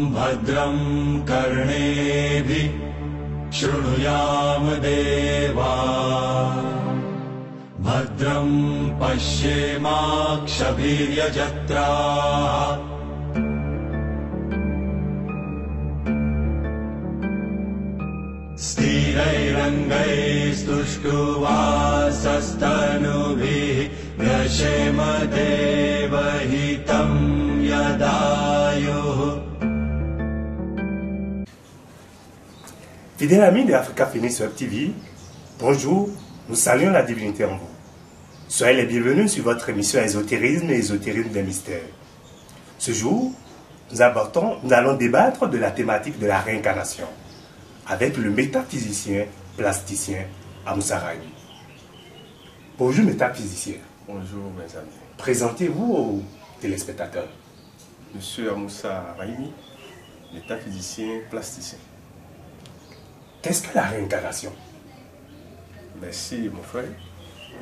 भद्रं कर्णेभिः शृणुयाम देवा भद्रं पश्येमाक्षभिर्यजत्राः स्थिरैरङ्गैस्तुष्टुवासस्तनुभिः व्यशेम देवहितं यदायुः. Fidèles amis de Africa Phoenix Web TV, bonjour, nous saluons la divinité en vous. Soyez les bienvenus sur votre émission Ésotérisme et Ésotérisme des mystères. Ce jour, nous allons débattre de la thématique de la réincarnation avec le métaphysicien plasticien Amoussa Raimi. Bonjour métaphysicien. Bonjour mes amis. Présentez-vous aux téléspectateurs. Monsieur Amoussa Raimi, métaphysicien plasticien. Qu'est-ce que la réincarnation? Merci mon frère.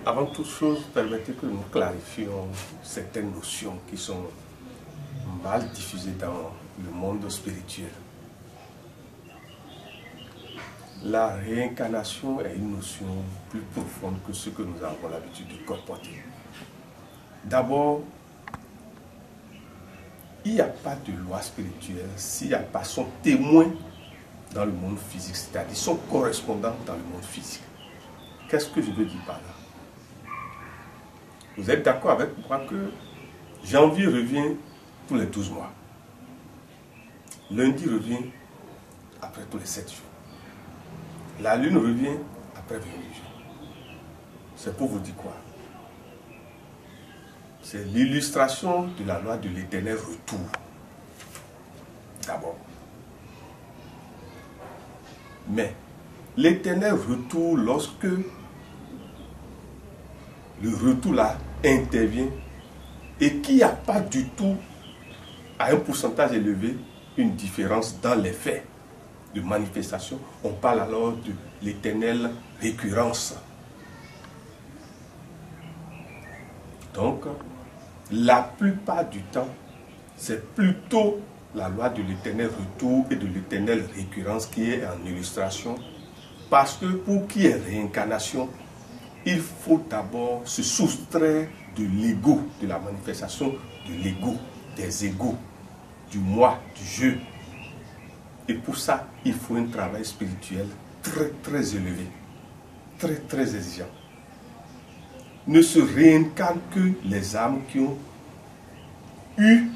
Avant toute chose, permettez que nous clarifions certaines notions qui sont mal diffusées dans le monde spirituel. La réincarnation est une notion plus profonde que ce que nous avons l'habitude de colporter. D'abord, il n'y a pas de loi spirituelle s'il n'y a pas son témoin dans le monde physique, c'est-à-dire son correspondant dans le monde physique. Qu'est-ce que je veux dire par là? Vous êtes d'accord avec moi que janvier revient tous les 12 mois. Lundi revient après tous les 7 jours. La lune revient après 28 jours. C'est pour vous dire quoi? C'est l'illustration de la loi de l'éternel retour. D'abord. Mais l'éternel retour, lorsque le retour là intervient et qu'il n'y a pas du tout, à un pourcentage élevé, une différence dans les faits de manifestation, on parle alors de l'éternelle récurrence. Donc, la plupart du temps, c'est plutôt la loi de l'éternel retour et de l'éternelle récurrence qui est en illustration. Parce que pour qu'il y ait réincarnation, il faut d'abord se soustraire de l'ego, de la manifestation de l'ego, des égos, du moi, du je. Et pour ça, il faut un travail spirituel très très élevé, très très exigeant. Ne se réincarnent que les âmes qui ont eu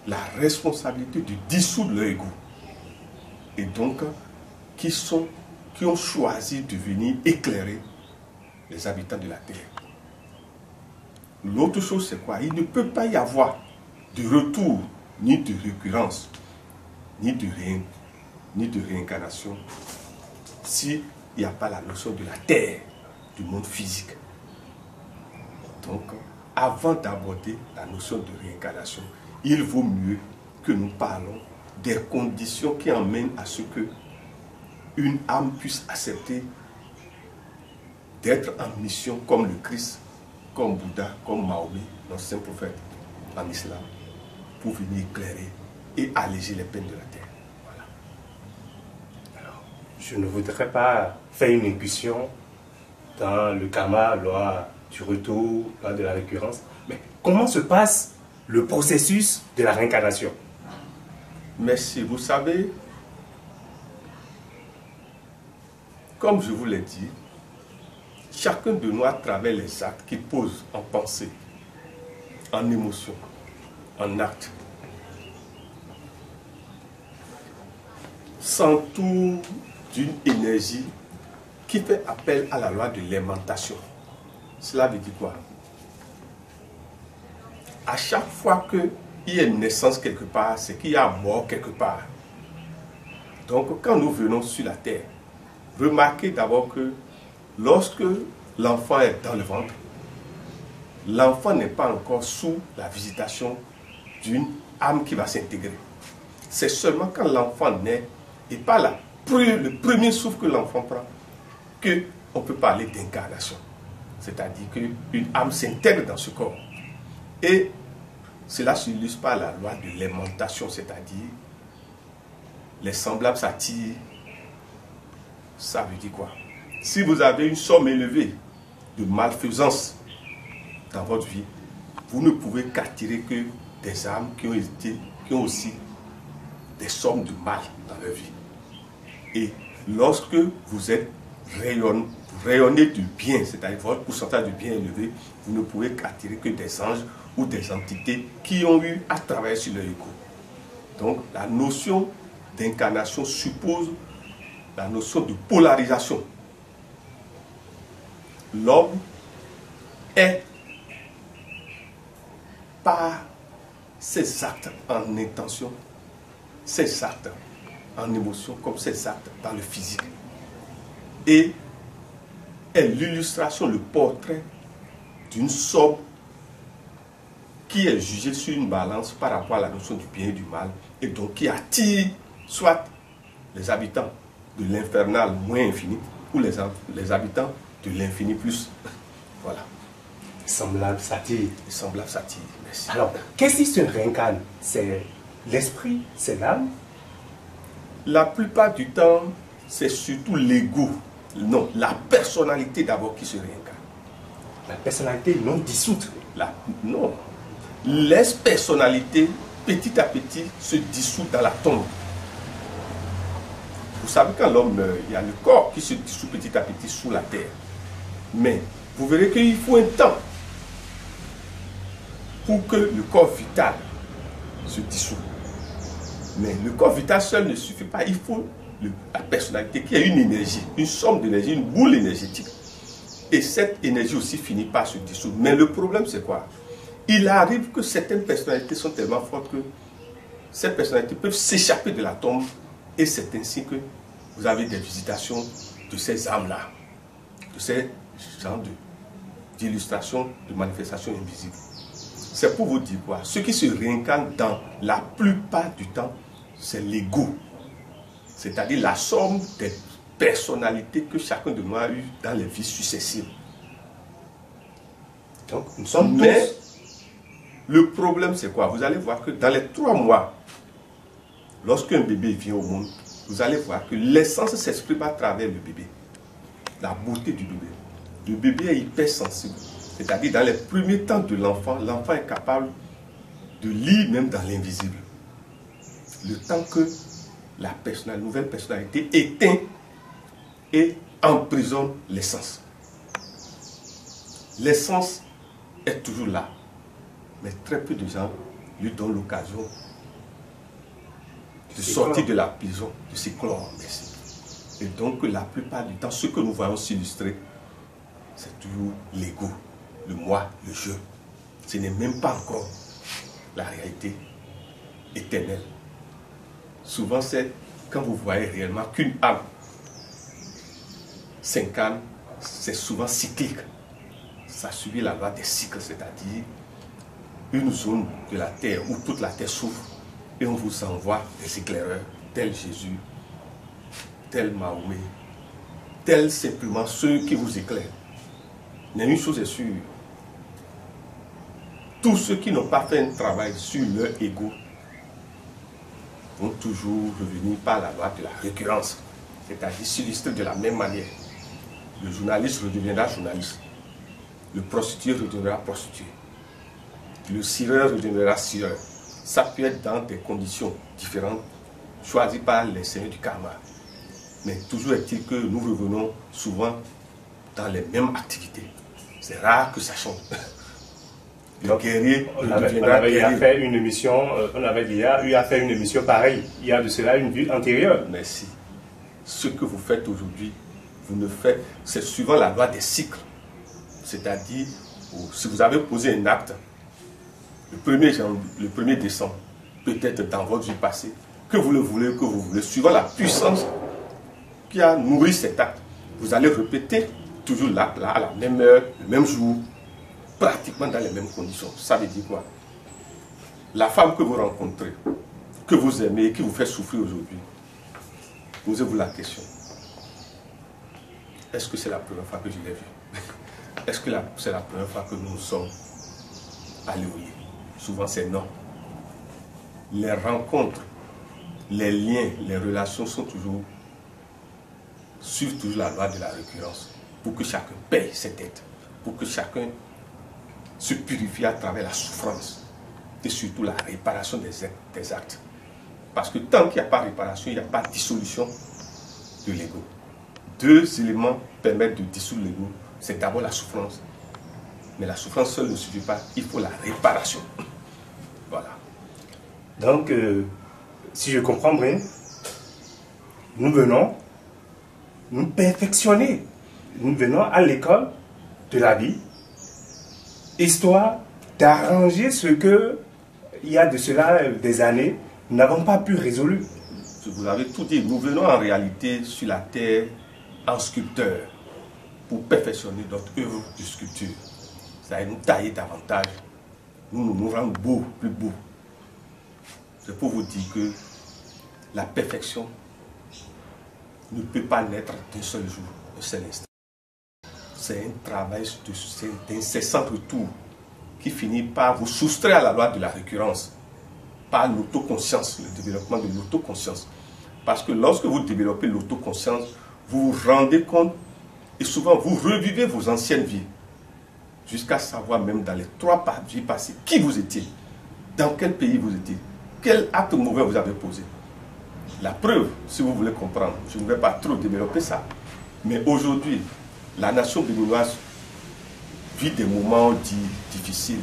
la responsabilité de dissoudre leur ego. Et donc, qui ont choisi de venir éclairer les habitants de la terre. L'autre chose, c'est quoi? Il ne peut pas y avoir de retour, ni de récurrence, ni de réincarnation, s'il n'y a pas la notion de la terre, du monde physique. Donc, avant d'aborder la notion de réincarnation, il vaut mieux que nous parlons des conditions qui emmènent à ce que une âme puisse accepter d'être en mission comme le Christ, comme Bouddha, comme Mahomet, notre saint prophète en islam, pour venir éclairer et alléger les peines de la terre. Voilà. Alors, je ne voudrais pas faire une incursion dans le karma, loi du retour, loi de la récurrence, mais comment se passe le processus de la réincarnation? Merci. Vous savez, comme je vous l'ai dit, chacun de nous, à travers les actes qu'il pose en pensée, en émotion, en acte, s'entoure d'une énergie qui fait appel à la loi de l'aimantation. Cela veut dire quoi? À chaque fois qu'il y a une naissance quelque part, c'est qu'il y a mort quelque part. Donc, quand nous venons sur la terre, remarquez d'abord que lorsque l'enfant est dans le ventre, l'enfant n'est pas encore sous la visitation d'une âme qui va s'intégrer. C'est seulement quand l'enfant naît et par le premier souffle que l'enfant prend qu'on peut parler d'incarnation. C'est-à-dire qu'une âme s'intègre dans ce corps. Et cela s'illustre par la loi de l'aimantation, c'est-à-dire les semblables s'attirent. Ça veut dire quoi? Si vous avez une somme élevée de malfaisance dans votre vie, vous ne pouvez qu'attirer que des âmes qui ont aussi des sommes de mal dans leur vie. Et lorsque vous êtes rayonnez du bien, c'est-à-dire votre pourcentage de bien élevé, vous ne pouvez qu'attirer que des anges ou des entités qui ont eu à travailler sur leur ego. Donc la notion d'incarnation suppose la notion de polarisation. L'homme est par ses actes en intention, ses actes en émotion, comme ses actes dans le physique. Et est l'illustration, le portrait d'une somme qui est jugée sur une balance par rapport à la notion du bien et du mal, et donc qui attire soit les habitants de l'infernal moins infini, ou les habitants de l'infini plus. Voilà. Semblable s'attire. Semblable s'attire. Merci. Alors, qu'est-ce qui se réincarne? C'est l'esprit, c'est l'âme? La plupart du temps, c'est surtout l'ego. Non, la personnalité d'abord qui se réincarne. La personnalité non dissoute. Non. Les personnalités, petit à petit, se dissoutent dans la tombe. Vous savez, quand l'homme meurt, il y a le corps qui se dissout petit à petit sous la terre. Mais vous verrez qu'il faut un temps pour que le corps vital se dissout. Mais le corps vital seul ne suffit pas. Il faut la personnalité qui a une énergie, une somme d'énergie, une boule énergétique. Et cette énergie aussi finit par se dissoudre. Mais le problème, c'est quoi? Il arrive que certaines personnalités sont tellement fortes que ces personnalités peuvent s'échapper de la tombe. Et c'est ainsi que vous avez des visitations de ces âmes-là, de ces genres d'illustrations, de manifestations invisibles. C'est pour vous dire quoi? Ce qui se réincarne dans la plupart du temps, c'est l'ego. C'est-à-dire la somme des personnalités que chacun de nous a eues dans les vies successives. Donc, nous sommes Mais tous... le problème, c'est quoi? Vous allez voir que dans les 3 mois, lorsqu'un bébé vient au monde, vous allez voir que l'essence s'exprime à travers le bébé. La beauté du bébé. Le bébé est hypersensible. C'est-à-dire, dans les premiers temps de l'enfant, l'enfant est capable de lire même dans l'invisible. Le temps que la nouvelle personnalité éteint et emprisonne l'essence. L'essence est toujours là. Mais très peu de gens lui donnent l'occasion de sortir de la prison, de s'éclore. Et donc, la plupart du temps, ce que nous voyons s'illustrer, c'est toujours l'ego, le moi, le je. Ce n'est même pas encore la réalité éternelle. Souvent, c'est quand vous voyez réellement qu'une âme s'incarne, c'est souvent cyclique. Ça subit la loi des cycles, c'est-à-dire une zone de la terre où toute la terre souffre et on vous envoie des éclaireurs, tel Jésus, tel Mahomet, tel simplement ceux qui vous éclairent. Mais une chose est sûre, tous ceux qui n'ont pas fait un travail sur leur ego vont toujours revenir par la loi de la récurrence, c'est-à-dire s'illustrer de la même manière. Le journaliste redeviendra journaliste, le prostitué redeviendra prostitué, le cireur redeviendra cireur. Ça peut être dans des conditions différentes, choisies par les seigneurs du karma. Mais toujours est-il que nous revenons souvent dans les mêmes activités. C'est rare que ça change. Le guerrier redeviendra guerrier. On avait déjà eu à faire une émission pareille. Il y a de cela une vie antérieure. Merci. Ce que vous faites aujourd'hui, vous ne faites, c'est suivant la loi des cycles. C'est-à-dire, si vous avez posé un acte, le 1er décembre, peut-être dans votre vie passée, que vous le voulez, que vous voulez, suivant la puissance qui a nourri cet acte, vous allez répéter toujours l'acte là, à la même heure, le même jour, pratiquement dans les mêmes conditions. Ça veut dire quoi? La femme que vous rencontrez, que vous aimez, qui vous fait souffrir aujourd'hui, posez-vous la question. Est-ce que c'est la première fois que je l'ai vue? Est-ce que c'est la première fois que nous sommes allés au lit? Souvent c'est non. Les rencontres, les liens, les relations suivent toujours la loi de la récurrence pour que chacun paye ses dettes, pour que chacun se purifie à travers la souffrance et surtout la réparation des actes. Parce que tant qu'il n'y a pas de réparation, il n'y a pas de dissolution de l'ego. Deux éléments permettent de dissoudre l'ego. C'est d'abord la souffrance. Mais la souffrance seule ne suffit pas, il faut la réparation. Voilà. Donc, si je comprends bien, nous venons nous perfectionner. Nous venons à l'école de la vie, histoire d'arranger ce que, il y a de cela des années, nous n'avons pas pu résoudre. Vous avez tout dit. Nous venons en réalité sur la terre en sculpteur pour perfectionner notre œuvre de sculpture. Ça va nous tailler davantage, nous rendre beaux, plus beaux. C'est pour vous dire que la perfection ne peut pas naître d'un seul jour, d'un seul instant. C'est un travail d'incessant retour qui finit par vous soustraire à la loi de la récurrence, par l'autoconscience, le développement de l'autoconscience. Parce que lorsque vous développez l'autoconscience, vous vous rendez compte et souvent vous revivez vos anciennes vies, jusqu'à savoir même dans les 3 vies passées qui vous étiez, dans quel pays vous étiez, quel acte mauvais vous avez posé. La preuve, si vous voulez comprendre, je ne vais pas trop développer ça, mais aujourd'hui, la nation béninoise vit des moments dits difficiles,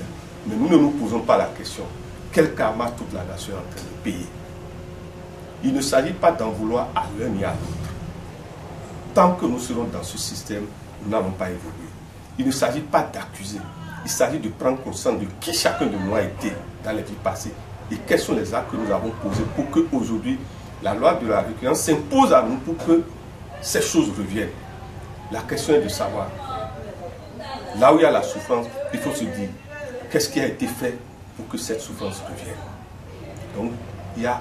mais nous ne nous posons pas la question, quel karma toute la nation est en train de payer. Il ne s'agit pas d'en vouloir à l'un ni à l'autre. Tant que nous serons dans ce système, nous n'allons pas évoluer. Il ne s'agit pas d'accuser, il s'agit de prendre conscience de qui chacun de nous a été dans les vies passées et quels sont les actes que nous avons posés pour qu'aujourd'hui, la loi de la récurrence s'impose à nous pour que ces choses reviennent. La question est de savoir, là où il y a la souffrance, il faut se dire, qu'est-ce qui a été fait pour que cette souffrance revienne. Donc, il y a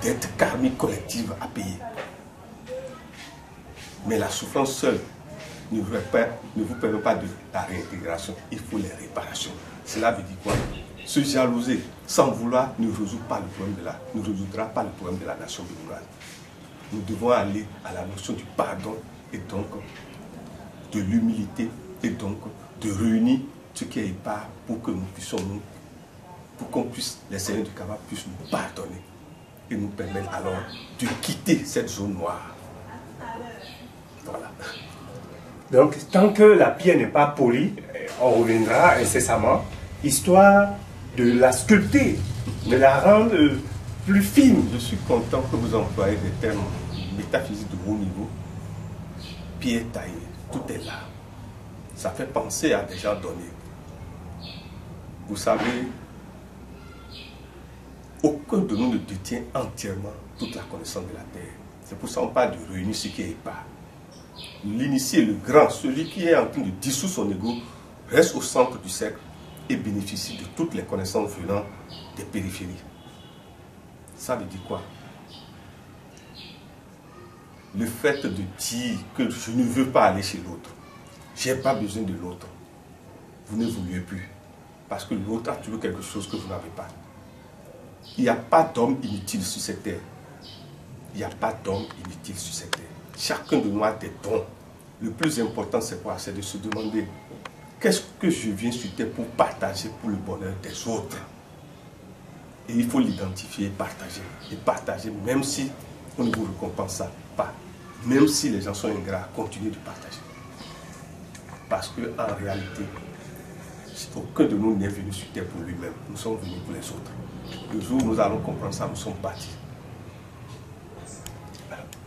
des dettes karmiques collectives à payer. Mais la souffrance seule ne vous permet pas de la réintégration. Il faut les réparations. Cela veut dire quoi? Se jalouser sans vouloir ne résoudra pas le problème de la nation béninoise. Nous devons aller à la notion du pardon et donc de l'humilité et donc de réunir ce qui est pas pour que nous puissions pour qu'on puisse, les seigneurs du Kaba puissent nous pardonner et nous permettre alors de quitter cette zone noire. Voilà. Donc, tant que la pierre n'est pas polie, on reviendra incessamment, histoire de la sculpter, de la rendre plus fine. Je suis content que vous employez des termes métaphysiques de haut niveau. Pierre taillée, tout est là. Ça fait penser à des gens donnés. Vous savez, aucun de nous ne détient entièrement toute la connaissance de la terre. C'est pour ça qu'on parle de réunir ce qui est pas. L'initié, le grand, celui qui est en train de dissoudre son ego, reste au centre du cercle et bénéficie de toutes les connaissances venant des périphéries. Ça veut dire quoi? Le fait de dire que je ne veux pas aller chez l'autre, je n'ai pas besoin de l'autre, vous n'évoluez plus. Parce que l'autre a toujours quelque chose que vous n'avez pas. Il n'y a pas d'homme inutile sur cette terre. Il n'y a pas d'homme inutile sur cette terre. Chacun de nous a des dons. Le plus important, c'est quoi? C'est de se demander qu'est-ce que je viens sur terre pour partager pour le bonheur des autres. Et il faut l'identifier et partager, même si on ne vous récompense pas. Même si les gens sont ingrats, continuez de partager. Parce qu'en réalité, aucun de nous n'est venu sur terre pour lui-même. Nous sommes venus pour les autres. Le jour où nous allons comprendre ça, nous sommes partis.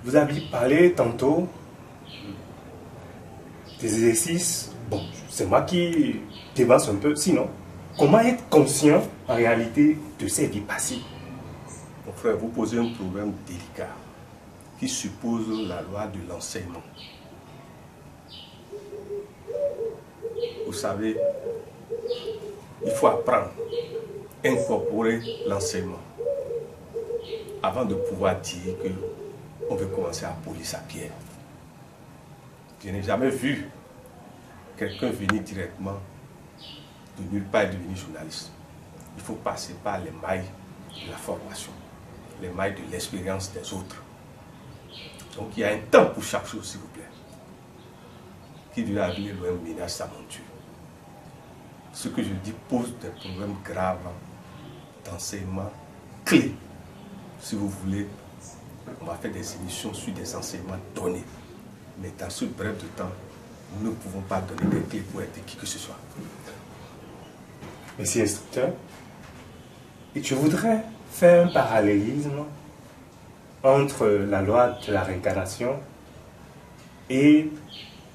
Vous avez parlé tantôt des exercices. Bon, c'est moi qui dévance un peu. Sinon, comment être conscient en réalité de ces vies passées? Mon frère, vous posez un problème délicat qui suppose la loi de l'enseignement. Vous savez, il faut apprendre, incorporer l'enseignement avant de pouvoir dire que on veut commencer à polir sa pierre. Je n'ai jamais vu quelqu'un venir directement de nulle part et devenir journaliste. il faut passer par les mailles de la formation, les mailles de l'expérience des autres. Donc il y a un temps pour chaque chose, s'il vous plaît. Qui veut aller loin ménage sa monture. Ce que je dis pose des problèmes graves d'enseignement clés. Si vous voulez, on va faire des émissions sur des enseignements donnés. Mais dans ce bref de temps, nous ne pouvons pas donner des clés pour aider qui que ce soit. Monsieur instructeur, je voudrais faire un parallélisme entre la loi de la réincarnation et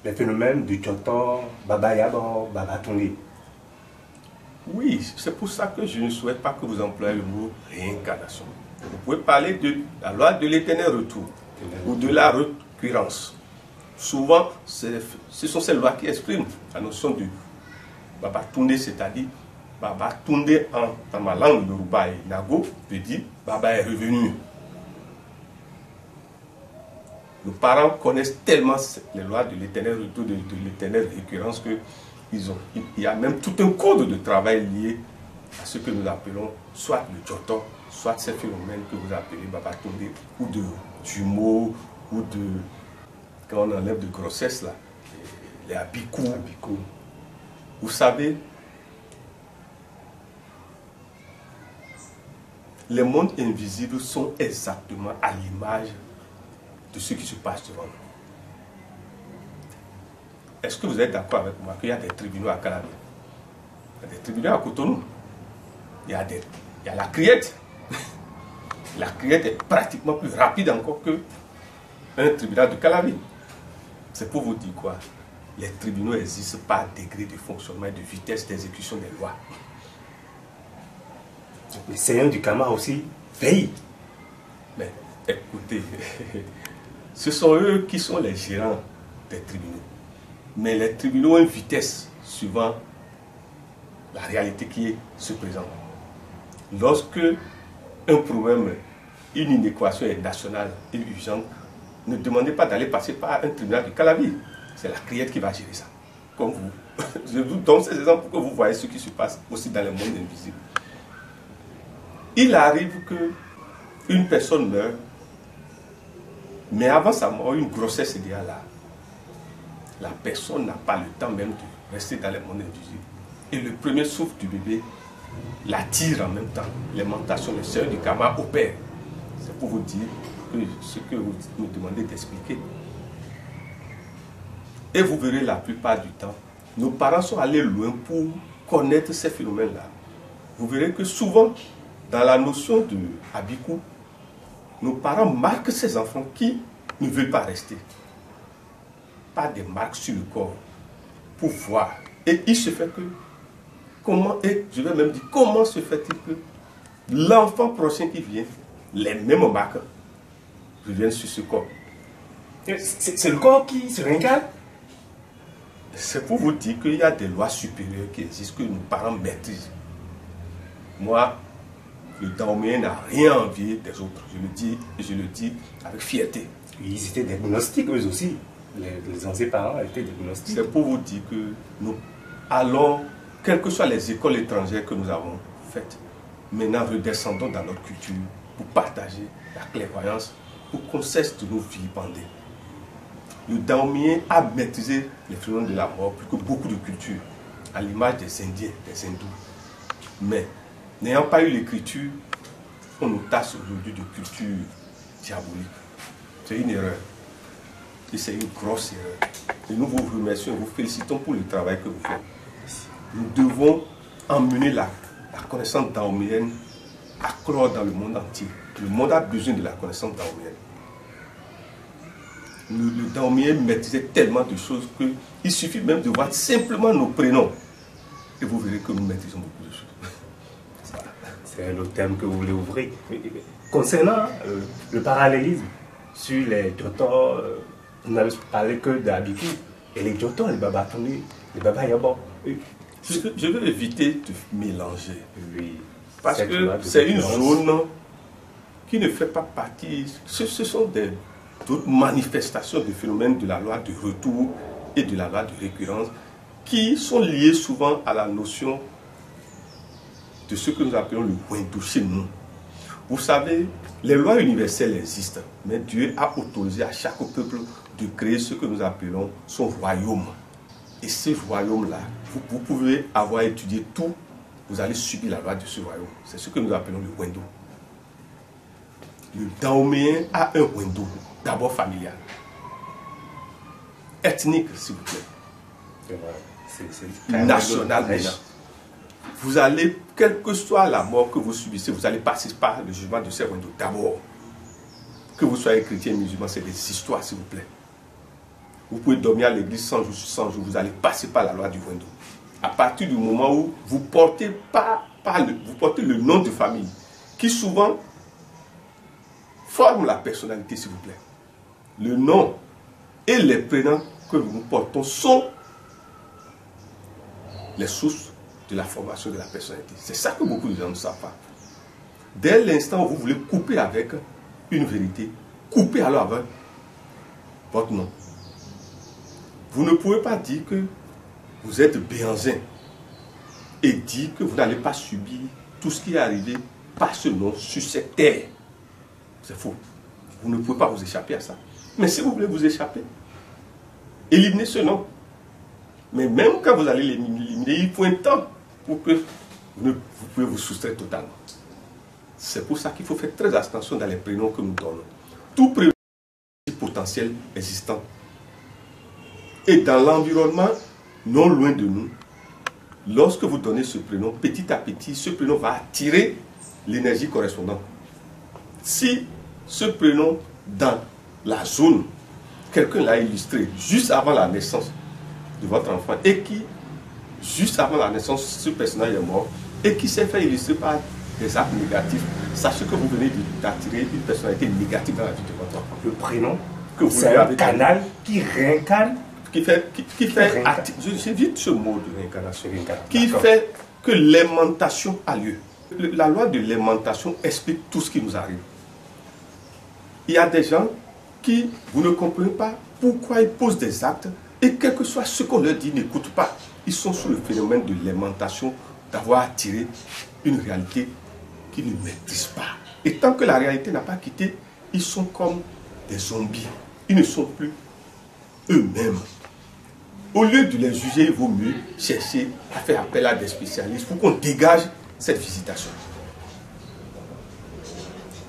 les phénomènes du Jotor, Baba Yabo, Baba Tunde. Oui, c'est pour ça que je ne souhaite pas que vous employiez le mot réincarnation. Vous pouvez parler de la loi de l'éternel retour ou de la récurrence. Souvent, ce sont ces lois qui expriment la notion de Baba Tunde, c'est-à-dire Baba Tunde en ma langue Yoruba et Nago veut dire Baba est revenu. Nos parents connaissent tellement les lois de l'éternel retour, de l'éternelle récurrence qu'il y a même tout un code de travail lié à ce que nous appelons soit le Jotor, soit ces phénomènes que vous appelez Baba Tunde, ou de jumeaux, ou de, quand on enlève de grossesse, là, les abikou. Vous savez, les mondes invisibles sont exactement à l'image de ce qui se passe devant nous. Est-ce que vous êtes d'accord avec moi qu'il y a des tribunaux à Calabi? Il y a des tribunaux à Cotonou. Il y a la criette. La criette est pratiquement plus rapide encore qu'un tribunal de Calabi. C'est pour vous dire quoi? Les tribunaux existent par degré de fonctionnement et de vitesse d'exécution des lois. Les seigneurs du Kama aussi veillent. Mais écoutez, ce sont eux qui sont les gérants des tribunaux. Mais les tribunaux ont une vitesse suivant la réalité qui se présente. Lorsque un problème, une inéquation est nationale et urgente, ne demandez pas d'aller passer par un tribunal de Calabi. C'est la criette qui va gérer ça. Comme vous. Je vous donne ces exemples pour que vous voyez ce qui se passe aussi dans le monde invisible. Il arrive qu'une personne meurt, mais avant sa mort, une grossesse est déjà là. La personne n'a pas le temps même de rester dans le monde invisible. Et le premier souffle du bébé l'attire en même temps. L'aimantation, le seigneur du Kama opère. C'est pour vous dire ce que vous me demandez d'expliquer. Et vous verrez la plupart du temps, nos parents sont allés loin pour connaître ces phénomènes-là. Vous verrez que souvent, dans la notion de Abikou, nos parents marquent ces enfants qui ne veulent pas rester. Pas des marques sur le corps, pour voir. Et il se fait que, et je vais même dire, comment se fait-il que l'enfant prochain qui vient, les mêmes marques reviennent sur ce corps? C'est le corps qui se réincarne? C'est pour vous dire qu'il y a des lois supérieures qui existent, que nos parents maîtrisent. Moi, le Daomien n'a rien envié des autres. Je le dis et je le dis avec fierté. Ils étaient des gnostiques eux aussi. Les anciens parents étaient des gnostiques. C'est pour vous dire que nous allons, quelles que soient les écoles étrangères que nous avons faites, maintenant redescendons dans notre culture pour partager la clairvoyance, pour qu'on cesse de nous vilipender. Le Daomien a maîtrisé les phénomènes de la mort plus que beaucoup de cultures, à l'image des Indiens, des Hindous. Mais n'ayant pas eu l'écriture, on nous tasse aujourd'hui de culture diabolique. C'est une erreur. Et c'est une grosse erreur. Et nous vous remercions et vous félicitons pour le travail que vous faites. Nous devons emmener la connaissance daomienne à clore dans le monde entier. Le monde a besoin de la connaissance daomienne. Le daomien maîtrisait tellement de choses qu'il suffit même de voir simplement nos prénoms. Et vous verrez que nous maîtrisons beaucoup de choses. C'est le thème que vous voulez ouvrir. Concernant le parallélisme sur les Jotor, vous n'avez parlé que d'Abikou. Et les Jotor, les Baba Tunde, les Baba Yabo. Je veux éviter de mélanger. Oui. Parce que c'est une zone qui ne fait pas partie. Ce sont d'autres manifestations de phénomènes de la loi de retour et de la loi de récurrence qui sont liées souvent à la notion de ce que nous appelons le Wendo chez nous. Vous savez, les lois universelles existent, mais Dieu a autorisé à chaque peuple de créer ce que nous appelons son royaume. Et ce royaume-là, vous pouvez avoir étudié tout, vous allez subir la loi de ce royaume. C'est ce que nous appelons le Wendo. Le Dahoméen a un Wendo, d'abord familial. Ethnique, s'il vous plaît. C'est National déjà. Vous allez, quelle que soit la mort que vous subissez, vous allez passer par le jugement de ces Wendo d'abord. Que vous soyez chrétien, musulman, c'est des histoires, s'il vous plaît. Vous pouvez dormir à l'église 100 jours, vous allez passer par la loi du Wendo. À partir du moment où vous portez, vous portez le nom de famille, qui souvent forme la personnalité, s'il vous plaît. Le nom et les prénoms que nous portons sont les sources de la formation de la personnalité. C'est ça que beaucoup de gens ne savent pas. Dès l'instant où vous voulez couper avec une vérité, coupez alors avec votre nom. Vous ne pouvez pas dire que vous êtes béanzin et dire que vous n'allez pas subir tout ce qui est arrivé par ce nom sur cette terre. C'est faux. Vous ne pouvez pas vous échapper à ça. Mais si vous voulez vous échapper, éliminez ce nom. Mais même quand vous allez l'éliminer, il faut un temps pour que vous pouvez vous soustraire totalement. C'est pour ça qu'il faut faire très attention dans les prénoms que nous donnons. Tout prénom est potentiel existant. Et dans l'environnement non loin de nous, lorsque vous donnez ce prénom, petit à petit, ce prénom va attirer l'énergie correspondante. Si ce prénom dans la zone, quelqu'un l'a illustré juste avant la naissance de votre enfant et qui, juste avant la naissance, ce personnage est mort et qui s'est fait illustrer par des actes négatifs, sachez que vous venez d'attirer une personnalité négative dans la vie de votre enfant. Le prénom, que vous c'est un canal qui réincarne. J'évite ce mot de réincarnation. Qui fait que l'aimantation a lieu. La loi de l'aimantation explique tout ce qui nous arrive. Il y a des gens qui, vous ne comprenez pas pourquoi ils posent des actes et quel que soit ce qu'on leur dit, n'écoutent pas. Ils sont sous le phénomène de l'aimantation, d'avoir attiré une réalité qu'ils ne maîtrisent pas. Et tant que la réalité n'a pas quitté, ils sont comme des zombies. Ils ne sont plus eux-mêmes. Au lieu de les juger, il vaut mieux chercher à faire appel à des spécialistes pour qu'on dégage cette visitation.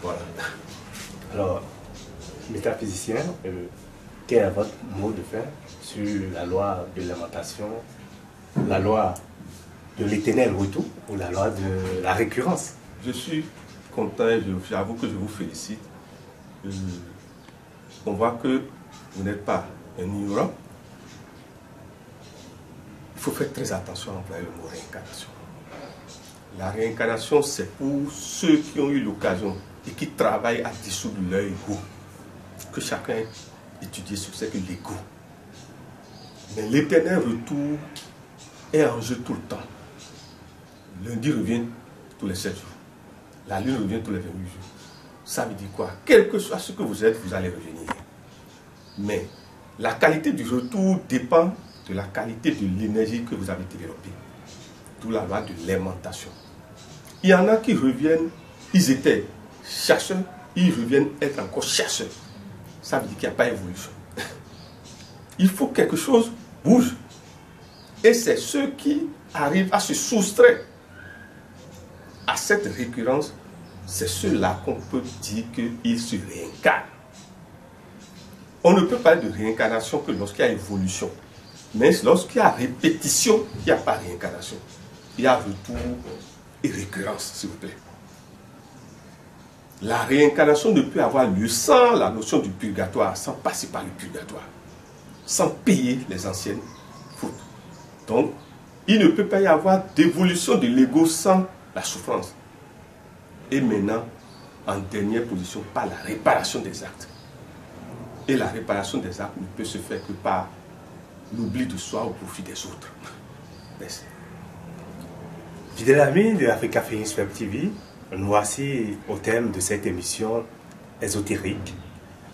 Voilà. Alors, métaphysicien, quel est votre mot de fin sur la loi de l'aimantation, la loi de l'éternel retour ou la loi de la récurrence? Je suis content et j'avoue que je vous félicite. On voit que vous n'êtes pas un ignorant. Il faut faire très attention à employer le mot réincarnation. La réincarnation, c'est pour ceux qui ont eu l'occasion et qui travaillent à dissoudre leur ego. Que chacun étudie sur ce que l'ego. Mais l'éternel retour est en jeu tout le temps. Lundi revient tous les 7 jours. La lune revient tous les 28 jours. Ça veut dire quoi? Quel que soit ce que vous êtes, vous allez revenir. Mais la qualité du retour dépend de la qualité de l'énergie que vous avez développée. D'où la loi de l'aimantation. Il y en a qui reviennent, ils étaient chasseurs, ils reviennent être encore chasseurs. Ça veut dire qu'il n'y a pas d'évolution. Il faut que quelque chose bouge. Et c'est ceux qui arrivent à se soustraire à cette récurrence, c'est ceux-là qu'on peut dire qu'ils se réincarnent. On ne peut parler de réincarnation que lorsqu'il y a évolution. Mais lorsqu'il y a répétition, il n'y a pas réincarnation. Il y a retour et récurrence, s'il vous plaît. La réincarnation ne peut avoir lieu sans la notion du purgatoire, sans passer par le purgatoire, sans payer les anciennes fautes. Donc, il ne peut pas y avoir d'évolution de l'ego sans la souffrance. Et maintenant, en dernière position, par la réparation des actes. Et la réparation des actes ne peut se faire que par l'oubli de soi au profit des autres. Merci. Fidèles amis de Africa Phoenix Web TV, nous voici au thème de cette émission ésotérique.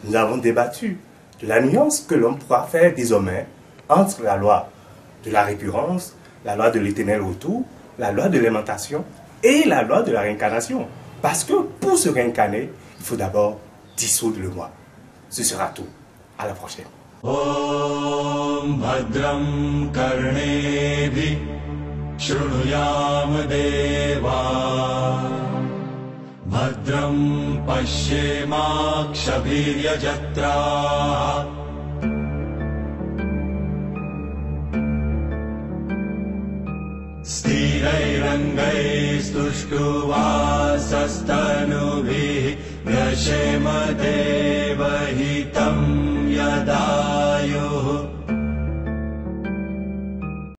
Nous avons débattu de la nuance que l'on pourra faire désormais entre la loi de la récurrence, la loi de l'éternel retour, la loi de l'aimantation et la loi de la réincarnation. Parce que pour se réincarner, il faut d'abord dissoudre le moi. Ce sera tout. À la prochaine. ॐ भद्रं कर्णेभिः शृणुयाम देवा भद्रं पश्येमाक्षभिर्यजत्राः स्थिरैरङ्गैस्तुष्टुवासस्तनुभिः व्यशेम देवहितं यदाय